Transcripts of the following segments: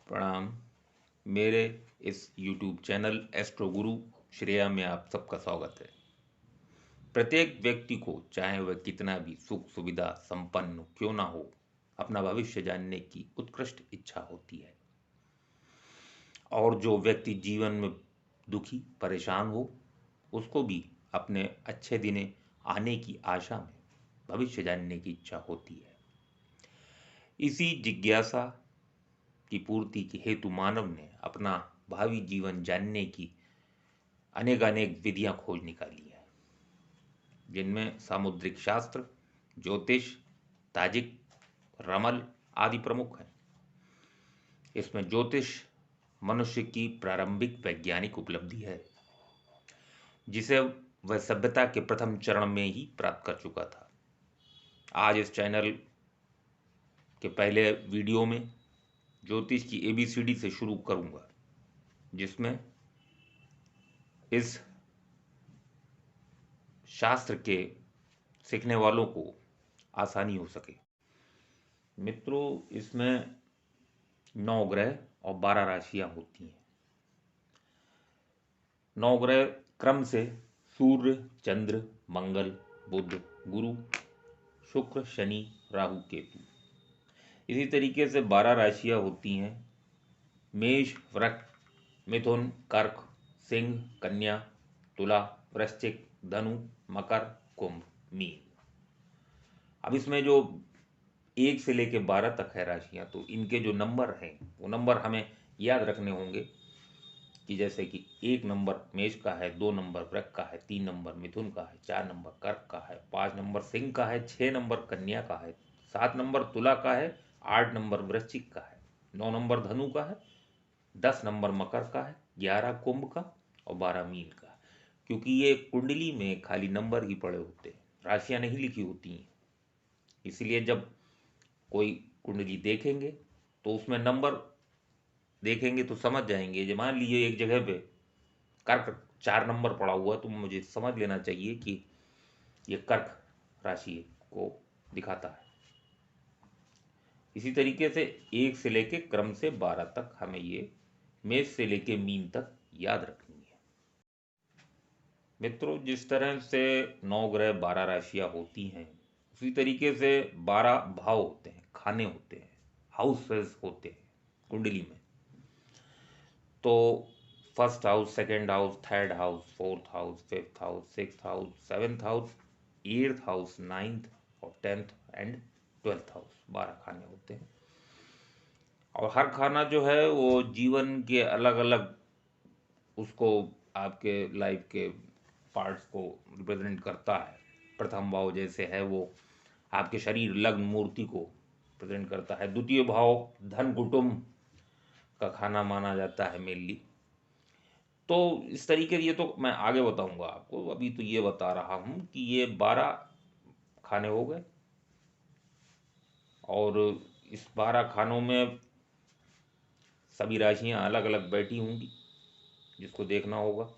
प्रणाम। मेरे इस YouTube चैनल एस्ट्रो गुरु श्रेया में आप सबका स्वागत है। प्रत्येक व्यक्ति को चाहे वह कितना भी सुख सुविधा संपन्न क्यों ना हो, अपना भविष्य जानने की उत्कृष्ट इच्छा होती है। और जो व्यक्ति जीवन में दुखी परेशान हो, उसको भी अपने अच्छे दिन आने की आशा में भविष्य जानने की इच्छा होती है। इसी जिज्ञासा की पूर्ति के हेतु मानव ने अपना भावी जीवन जानने की अनेक विधियां खोज निकाली है, जिनमें सामुद्रिक शास्त्र, ज्योतिष, ताजिक, रमल आदि प्रमुख हैं। इसमें ज्योतिष मनुष्य की प्रारंभिक वैज्ञानिक उपलब्धि है, जिसे वह सभ्यता के प्रथम चरण में ही प्राप्त कर चुका था। आज इस चैनल के पहले वीडियो में ज्योतिष की ABCD से शुरू करूंगा, जिसमें इस शास्त्र के सीखने वालों को आसानी हो सके। मित्रों, इसमें 9 ग्रह और 12 राशियां होती हैं। 9 ग्रह क्रम से सूर्य, चंद्र, मंगल, बुध, गुरु, शुक्र, शनि, राहु, केतु। इसी तरीके से 12 राशियां होती हैं। मेष, वृक, मिथुन, कर्क, सिंह, कन्या, तुला, वृश्चिक, धनु, मकर, कुंभ, मीन। अब इसमें जो 1 से लेकर 12 तक है राशियां, तो इनके जो नंबर हैं वो नंबर हमें याद रखने होंगे कि जैसे कि 1 नंबर मेष का है, 2 नंबर वृक का है, 3 नंबर मिथुन का है, 4 नंबर कर्क का है, 5 नंबर सिंह का है, 6 नंबर कन्या का है, 7 नंबर तुला का है, 8 नंबर वृश्चिक का है, 9 नंबर धनु का है, 10 नंबर मकर का है, 11 कुंभ का और 12 मीन का। क्योंकि ये कुंडली में खाली नंबर ही पड़े होते हैं, राशियां नहीं लिखी होती हैं। इसलिए जब कोई कुंडली देखेंगे तो उसमें नंबर देखेंगे तो समझ जाएंगे। जब मान लीजिए एक जगह पे कर्क 4 नंबर पड़ा हुआ, तो मुझे समझ लेना चाहिए कि ये कर्क राशि को दिखाता है। इसी तरीके से 1 से लेके क्रम से 12 तक हमें ये मेष से लेके मीन तक याद रखनी है। मित्रों, जिस तरह से 9 ग्रह 12 राशियां होती हैं, उसी तरीके से 12 भाव होते हैं, खाने होते हैं, हाउसेस होते हैं कुंडली में। तो first house, second house, third house, fourth house, fifth house, sixth house, seventh house, eighth house, ninth और 10th एंड 12th हाउस, 12 खाने होते हैं। और हर खाना जो है वो जीवन के अलग अलग उसको आपके लाइफ के पार्ट्स को रिप्रेजेंट करता है। प्रथम भाव जैसे है वो आपके शरीर लग्न मूर्ति को प्रेजेंट करता है। द्वितीय भाव धन कुटुंब का खाना माना जाता है मेनली। तो इस तरीके से ये तो मैं आगे बताऊंगा आपको, अभी तो ये बता रहा हूं कि ये 12 खाने हो गए। और इस 12 खानों में सभी राशियां अलग अलग बैठी होंगी, जिसको देखना होगा।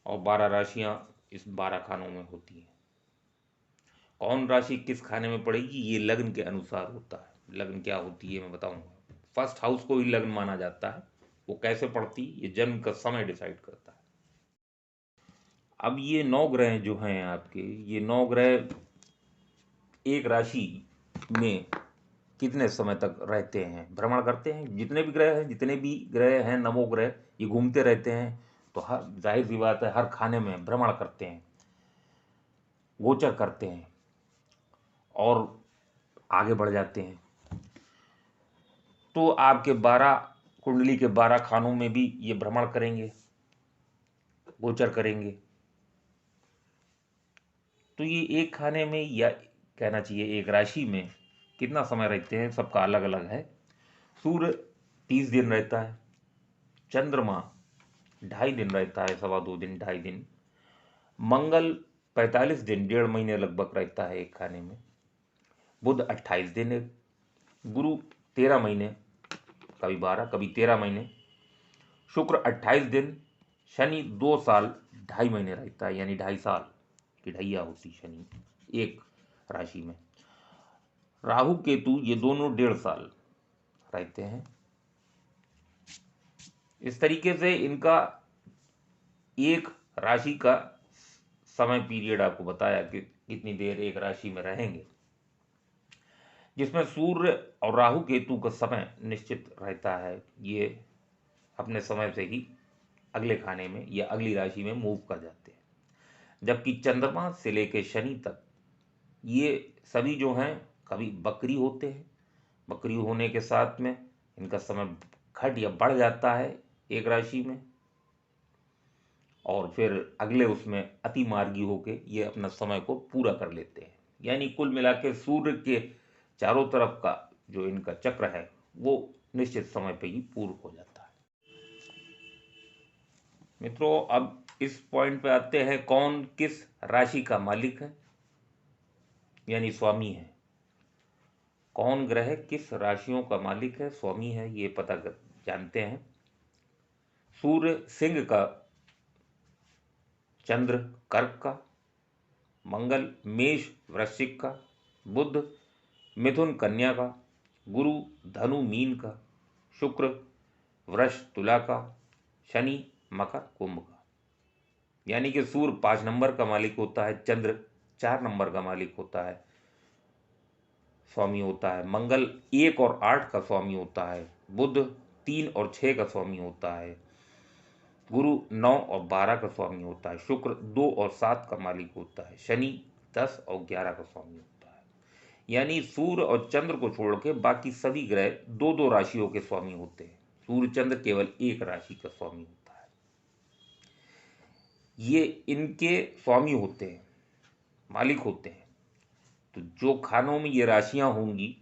और 12 राशियां इस 12 खानों में होती हैं। कौन राशि किस खाने में पड़ेगी ये लग्न के अनुसार होता है। लग्न क्या होती है मैं बताऊंगा। फर्स्ट हाउस को ही लग्न माना जाता है। वो कैसे पड़ती ये जन्म का समय डिसाइड करता है। अब ये 9 ग्रह जो हैं आपके, ये 9 ग्रह एक राशि में कितने समय तक रहते हैं, भ्रमण करते हैं। जितने भी ग्रह हैं नवोग्रह, ये घूमते रहते हैं। तो हर जाहिर सी बात है, हर खाने में भ्रमण करते हैं, गोचर करते हैं और आगे बढ़ जाते हैं। तो आपके 12 कुंडली के 12 खानों में भी ये भ्रमण करेंगे, गोचर करेंगे। तो ये एक खाने में, या कहना चाहिए एक राशि में कितना समय रहते हैं, सबका अलग अलग है। सूर्य 30 दिन रहता है, चंद्रमा 2.5 दिन रहता है, 2.25 दिन, 2.5 दिन। मंगल 45 दिन, 1.5 महीने लगभग रहता है एक खाने में। बुध 28 दिन है। गुरु 13 महीने, कभी 12 कभी 13 महीने। शुक्र 28 दिन। शनि 2 साल 2.5 महीने रहता है, यानी 2.5 साल की ढैया होती शनि एक राशि में। राहु केतु ये दोनों 1.5 साल रहते हैं। इस तरीके से इनका एक राशि का समय पीरियड आपको बताया कि कितनी देर एक राशि में रहेंगे, जिसमें सूर्य और राहु केतु का समय निश्चित रहता है। ये अपने समय से ही अगले खाने में या अगली राशि में मूव कर जाते हैं। जबकि चंद्रमा से लेकर शनि तक ये सभी जो हैं कभी बकरी होते हैं, बकरी होने के साथ में इनका समय घट या बढ़ जाता है एक राशि में, और फिर अगले उसमें अति मार्गी होके ये अपना समय को पूरा कर लेते हैं। यानी कुल मिला के सूर्य के चारों तरफ का जो इनका चक्र है वो निश्चित समय पे ही पूर्ण हो जाता है। मित्रों, अब इस पॉइंट पे आते हैं, कौन किस राशि का मालिक है यानी स्वामी है। कौन ग्रह किस राशियों का मालिक है, स्वामी है, ये पता जानते हैं। सूर्य सिंह का, चंद्र कर्क का, मंगल मेष वृश्चिक का, बुध मिथुन कन्या का, गुरु धनु मीन का, शुक्र वृष तुला का, शनि मकर कुंभ का। यानी कि सूर्य 5 नंबर का मालिक होता है, चंद्र 4 नंबर का मालिक होता है, स्वामी होता है, मंगल 1 और 8 का स्वामी होता है, बुध 3 और 6 का स्वामी होता है, गुरु 9 और 12 का स्वामी होता है, शुक्र 2 और 7 का मालिक होता है, शनि 10 और 11 का स्वामी होता है। यानी सूर्य और चंद्र को छोड़ के बाकी सभी ग्रह 2-2 राशियों के स्वामी होते हैं। सूर्य चंद्र केवल एक राशि का स्वामी होता है। ये इनके स्वामी होते हैं, मालिक होते हैं। तो जो खानों में ये राशियां होंगी,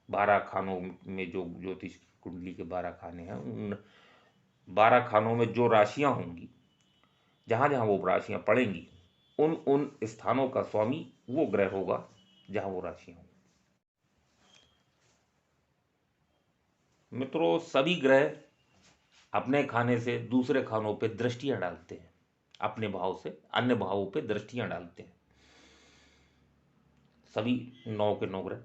12 खानों में, जो ज्योतिष कुंडली के 12 खाने हैं, उन 12 खानों में जो राशियां होंगी, जहां जहां वो राशियां पड़ेंगी, उन उन स्थानों का स्वामी वो ग्रह होगा जहां वो राशियां होंगी। मित्रों, सभी ग्रह अपने खाने से दूसरे खानों पे दृष्टियां डालते हैं, अपने भाव से अन्य भावों पे दृष्टियां डालते हैं, सभी 9 के 9 ग्रह।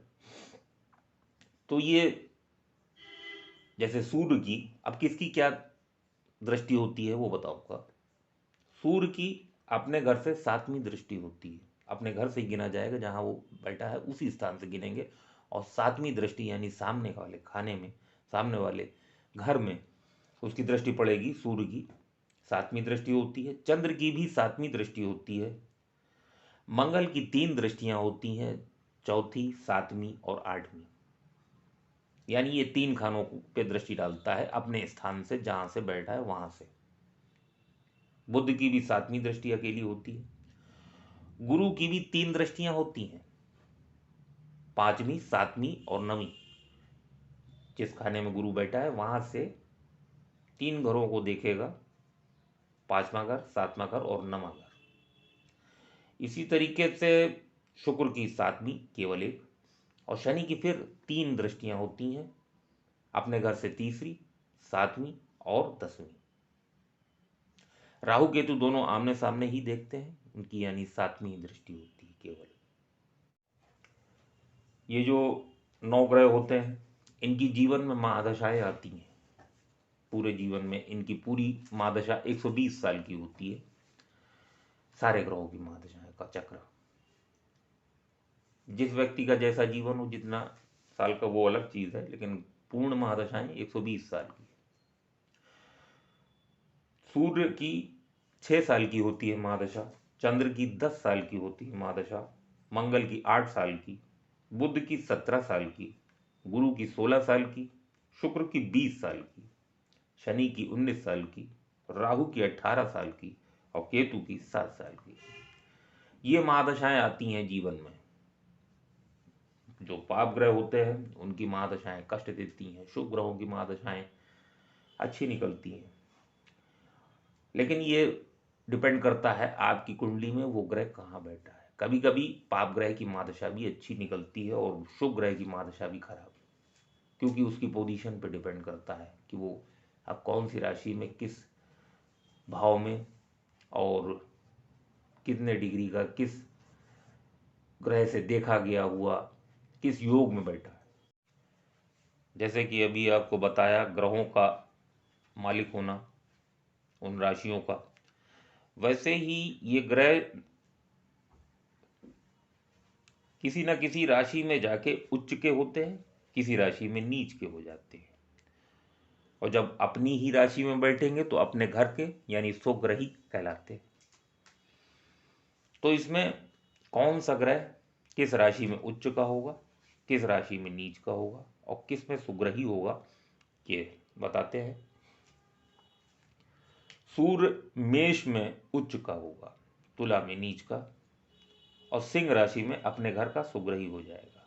तो ये जैसे सूर्य की, अब किसकी क्या दृष्टि होती है वो बताऊंगा। सूर्य की अपने घर से 7वीं दृष्टि होती है, अपने घर से ही गिना जाएगा, जहां वो बैठा है उसी स्थान से गिनेंगे, और 7वीं दृष्टि यानी सामने वाले खाने में, सामने वाले घर में उसकी दृष्टि पड़ेगी। सूर्य की 7वीं दृष्टि होती है, चंद्र की भी 7वीं दृष्टि होती है, मंगल की 3 दृष्टियां होती हैं, चौथी, 7वीं और 8वीं। यानी ये 3 खानों पे दृष्टि डालता है अपने स्थान से, जहां से बैठा है वहां से। बुध की भी 7वीं दृष्टि अकेली होती है। गुरु की भी 3 दृष्टियां होती हैं, 5वीं, 7वीं और 9वीं। जिस खाने में गुरु बैठा है वहां से 3 घरों को देखेगा, 5वां घर, 7वां घर और 9वां घर। इसी तरीके से शुक्र की 7वीं केवल एक, और शनि की फिर 3 दृष्टियां होती हैं, अपने घर से तीसरी, 7वीं और 10वीं। राहु केतु दोनों आमने सामने ही देखते हैं, उनकी यानी 7वीं दृष्टि होती है केवल। ये जो 9 ग्रह होते हैं, इनकी जीवन में महादशाएं आती हैं। पूरे जीवन में इनकी पूरी महादशा 120 साल की होती है, सारे ग्रहों की महादशाएं का चक्र। जिस व्यक्ति का जैसा जीवन हो, जितना साल का, वो अलग चीज है, लेकिन पूर्ण महादशाएं 120 साल की। सूर्य की 6 साल की होती है महादशा, चंद्र की 10 साल की होती है महादशा, मंगल की 8 साल की, बुध की 17 साल की, गुरु की 16 साल की, शुक्र की 20 साल की, शनि की 19 साल की, राहु की 18 साल की और केतु की 7 साल की। ये महादशाएं आती हैं जीवन में। जो पाप ग्रह होते हैं उनकी महादशाएं कष्ट देती हैं, शुभ ग्रहों की महादशाएं अच्छी निकलती हैं। लेकिन ये डिपेंड करता है आपकी कुंडली में वो ग्रह कहाँ बैठा है। कभी कभी पाप ग्रह की महादशा भी अच्छी निकलती है और शुभ ग्रह की महादशा भी खराब, क्योंकि उसकी पोजीशन पे डिपेंड करता है कि वो अब कौन सी राशि में, किस भाव में और कितने डिग्री का, किस ग्रह से देखा गया हुआ, किस योग में बैठा है। जैसे कि अभी आपको बताया ग्रहों का मालिक होना उन राशियों का, वैसे ही ये ग्रह किसी न किसी राशि में जाके उच्च के होते हैं, किसी राशि में नीच के हो जाते हैं। और जब अपनी ही राशि में बैठेंगे तो अपने घर के यानी स्वग्रही कहलाते हैं। तो इसमें कौन सा ग्रह किस राशि में उच्च का होगा, किस राशि में नीच का होगा और किस में सुग्रही होगा, ये बताते हैं। सूर्य मेष में उच्च का होगा, तुला में नीच का और सिंह राशि में अपने घर का सुग्रही हो जाएगा।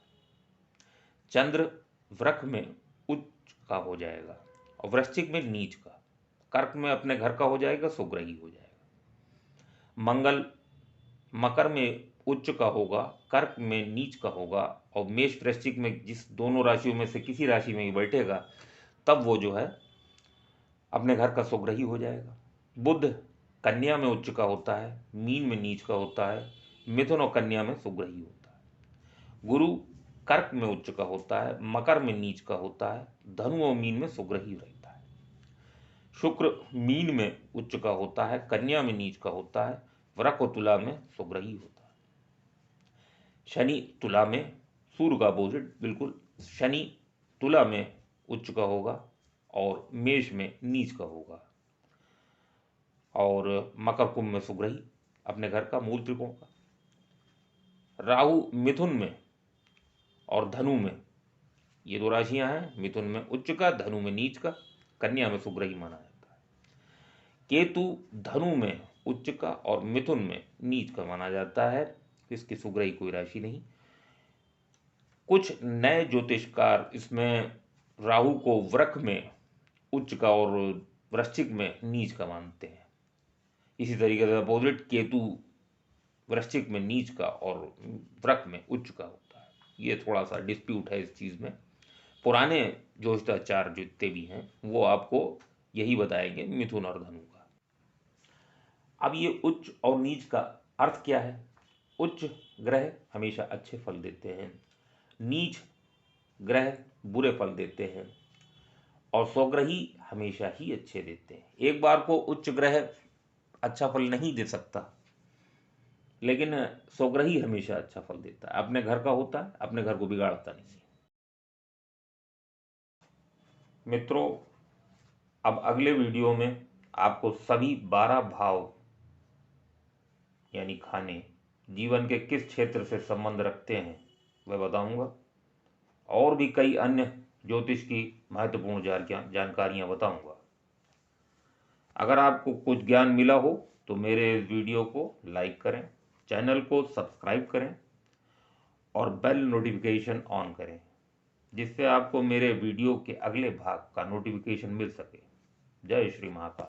चंद्र वृक में उच्च का हो जाएगा और वृश्चिक में नीच का, कर्क में अपने घर का हो जाएगा, सुग्रही हो जाएगा। मंगल मकर में उच्च का होगा, कर्क में नीच का होगा और मेष वृश्चिक में जिस दोनों राशियों में से किसी राशि में ही बैठेगा तब वो जो है अपने घर का सुग्रही हो जाएगा। बुध कन्या में उच्च का होता है, मीन में नीच का होता है, मिथुन और कन्या में सुग्रही होता है। गुरु कर्क में उच्च का होता है, मकर में नीच का होता है, धनु और मीन में सुग्रही रहता है। शुक्र मीन में उच्च का होता है, कन्या में नीच का होता है, वृक और तुला में सुग्रही होता है। शनि तुला में, सूर्य का अपोजिट बिल्कुल, शनि तुला में उच्च का होगा और मेष में नीच का होगा और मकर कुंभ में सुग्रही अपने घर का मूल त्रिकोण का। राहु मिथुन में और धनु में, ये दो राशियां हैं, मिथुन में उच्च का, धनु में नीच का, कन्या में सुग्रही माना जाता है। केतु धनु में उच्च का और मिथुन में नीच का माना जाता है, इसकी सुग्रही कोई राशि नहीं। कुछ नए ज्योतिषकार इसमें राहु को वृक में उच्च का और वृश्चिक में नीच का मानते हैं। इसी तरीके से अपोजिट केतु वृश्चिक में नीच का और वृक में उच्च का होता है। ये थोड़ा सा डिस्प्यूट है इस चीज़ में। पुराने ज्योतिषाचार्य जितने भी हैं वो आपको यही बताएंगे मिथुन और धनु का। अब ये उच्च और नीच का अर्थ क्या है? उच्च ग्रह हमेशा अच्छे फल देते हैं, नीच ग्रह बुरे फल देते हैं और स्वग्रही हमेशा ही अच्छे देते हैं। एक बार को उच्च ग्रह अच्छा फल नहीं दे सकता, लेकिन स्वग्रही हमेशा अच्छा फल देता है, अपने घर का होता है, अपने घर को बिगाड़ता नहीं। मित्रों, अब अगले वीडियो में आपको सभी 12 भाव यानी खाने जीवन के किस क्षेत्र से संबंध रखते हैं वह बताऊंगा और भी कई अन्य ज्योतिष की महत्वपूर्ण जानकारियां बताऊंगा। अगर आपको कुछ ज्ञान मिला हो तो मेरे इस वीडियो को लाइक करें, चैनल को सब्सक्राइब करें और बेल नोटिफिकेशन ऑन करें, जिससे आपको मेरे वीडियो के अगले भाग का नोटिफिकेशन मिल सके। जय श्री महाकाल।